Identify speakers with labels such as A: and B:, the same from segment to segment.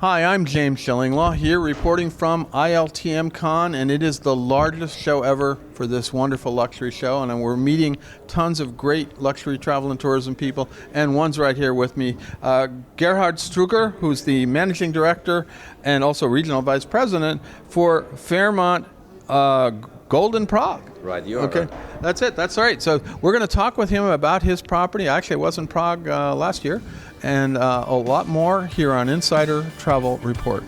A: Hi, I'm James Schillinglaw here reporting from ILTM Con, and it is the largest show ever for this wonderful luxury show, and we're meeting tons of great luxury travel and tourism people, and one's right here with me, Gerhard Struger, who's the Managing Director and also Regional Vice President for Fairmont Golden Prague.
B: Right, you are.
A: Okay, that's it, that's right. So we're going to talk with him about his property. Actually, I was in Prague last year, and a lot more here on Insider Travel Report.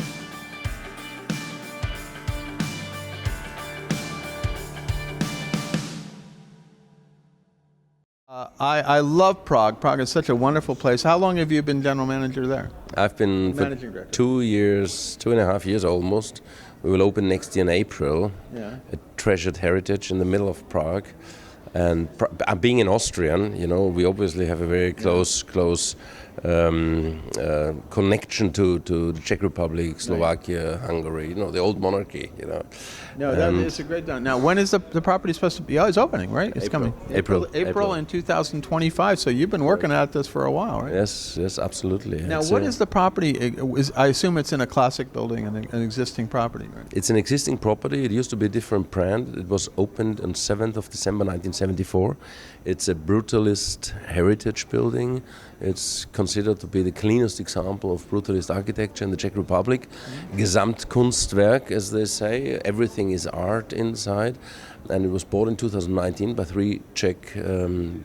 A: I love Prague. Prague is such a wonderful place. How long have you been general manager there?
B: I've been for 2.5 years almost. We will open next year in April.
A: Yeah.
B: A treasured heritage in the middle of Prague. And being an Austrian, you know, we obviously have a very close connection to the Czech Republic, Slovakia, Hungary, you know, the old monarchy, you know.
A: No, that is a great done. Now, when is the property supposed to be? Oh, it's opening, right? It's
B: April.
A: coming. April in 2025 . So you've been working at this for a while, right?
B: Yes, absolutely.
A: Now, what is the property? I assume it's in a classic building, an existing property, right?
B: It's an existing property. It used to be a different brand. It was opened on 7th of December 1974. It's a brutalist heritage building. It's considered to be the cleanest example of brutalist architecture in the Czech Republic. Gesamtkunstwerk, as they say. Everything is art inside. And it was bought in 2019 by 3 Czech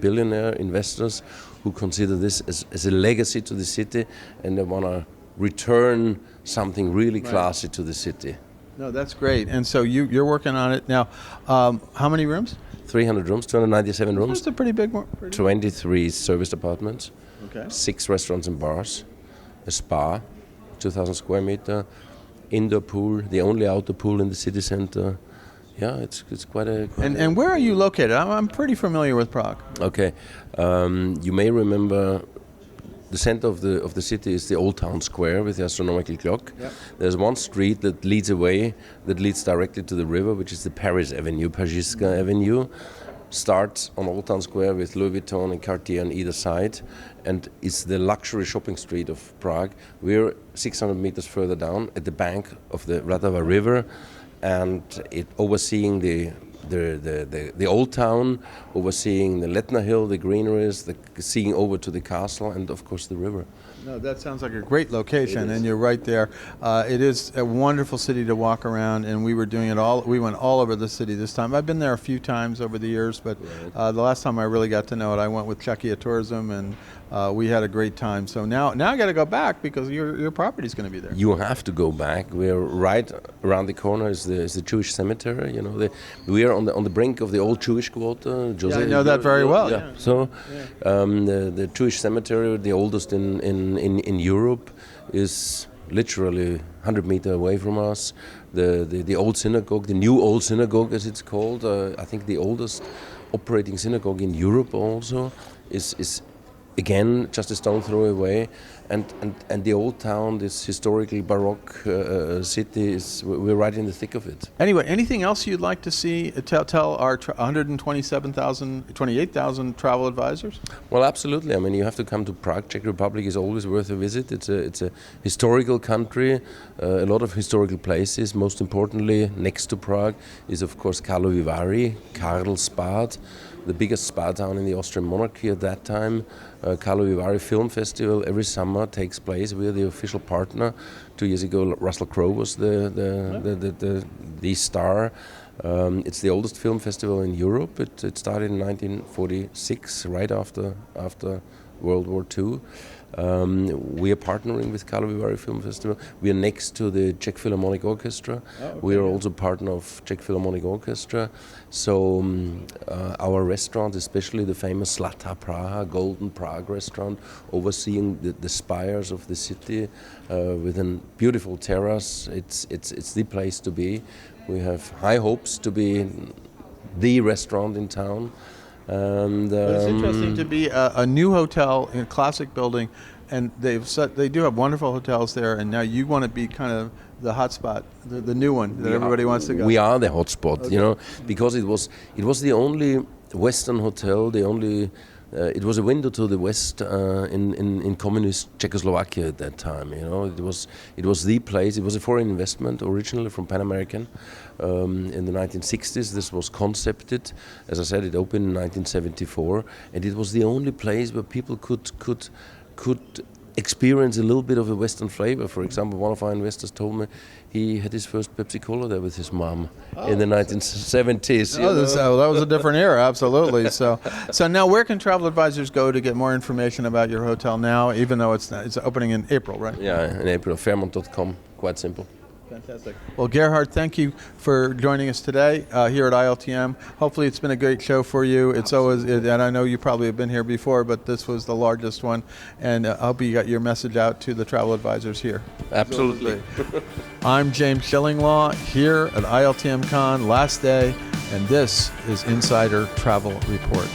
B: billionaire investors who consider this as a legacy to the city, and they want to return something really classy to the city.
A: No, that's great. And so you're working on it now. How many rooms?
B: 300 rooms, 297 rooms.
A: That's a pretty big one.
B: 23 serviced apartments.
A: Okay.
B: 6 restaurants and bars. A spa, 2,000 square meter. Indoor pool, the only outdoor pool in the city center. Yeah, it's quite a...
A: And where are you located? I'm pretty familiar with Prague.
B: Okay. You may remember the center of the city is the Old Town Square with the astronomical clock.
A: Yep.
B: There's one street that leads away, that leads directly to the river, which is the Paris Avenue, Pařížská Avenue. Starts on Old Town Square with Louis Vuitton and Cartier on either side, and it's the luxury shopping street of Prague. We're 600 meters further down at the bank of the Vltava River, and it overseeing the old town, overseeing the Letna Hill, the greeneries, seeing over to the castle, and of course the river.
A: No, that sounds like a great location, and you're right there. It is a wonderful city to walk around, and we were doing it all. We went all over the city this time. I've been there a few times over the years, but the last time I really got to know it, I went with Czechia Tourism, and we had a great time. So now I got to go back because your property's going to be there.
B: You have to go back. We're right around the corner is the Jewish cemetery. You know, we are on the brink of the old Jewish quarter.
A: I know that very well.
B: Yeah. So the Jewish cemetery, the oldest in Europe, is literally 100 meters away from us. The old synagogue, the new old synagogue as it's called, I think the oldest operating synagogue in Europe also, is again just a stone throw away. And the old town, this historical Baroque city, we're right in the thick of it.
A: Anyway, anything else you'd like to see? Tell our 28,000 travel advisors?
B: Well, absolutely. I mean, you have to come to Prague. Czech Republic is always worth a visit. It's a historical country, a lot of historical places. Most importantly, next to Prague is, of course, Karlovy Vary, Karlsbad, the biggest spa town in the Austrian monarchy at that time. Karlovy Vary Film Festival every summer takes place. We are the official partner. 2 years ago, Russell Crowe was the star. It's the oldest film festival in Europe. It started in 1946, right after World War II. We are partnering with Karlovy Vary Film Festival. We are next to the Czech Philharmonic Orchestra. We are also partner of Czech Philharmonic Orchestra. So our restaurant, especially the famous Zlatá Praha, Golden Prague restaurant, overseeing the spires of the city with a beautiful terrace. It's the place to be. We have high hopes to be the restaurant in town. And
A: it's interesting to be a new hotel in a classic building, and they do have wonderful hotels there, and now you want to be kind of the hotspot, the new one that everybody wants to go.
B: We are the hotspot, you know, because it was the only Western hotel, the only it was a window to the West in communist Czechoslovakia at that time. You know, it was the place. It was a foreign investment originally from Pan American in the 1960s. This was concepted, as I said, it opened in 1974, and it was the only place where people could experience a little bit of a Western flavor. For example, one of our investors told me he had his first Pepsi Cola there with his mom in the 1970s.
A: That was a different era, absolutely. So now where can travel advisors go to get more information about your hotel now, even though it's opening in April, right?
B: Yeah, in April, fairmont.com, quite simple.
A: Fantastic. Well, Gerhard, thank you for joining us today here at ILTM. Hopefully it's been a great show for you. It's always, and I know you probably have been here before, but this was the largest one, and I hope you got your message out to the travel advisors here.
B: Absolutely.
A: I'm James Shillinglaw here at ILTM Con, last day, and this is Insider Travel Report.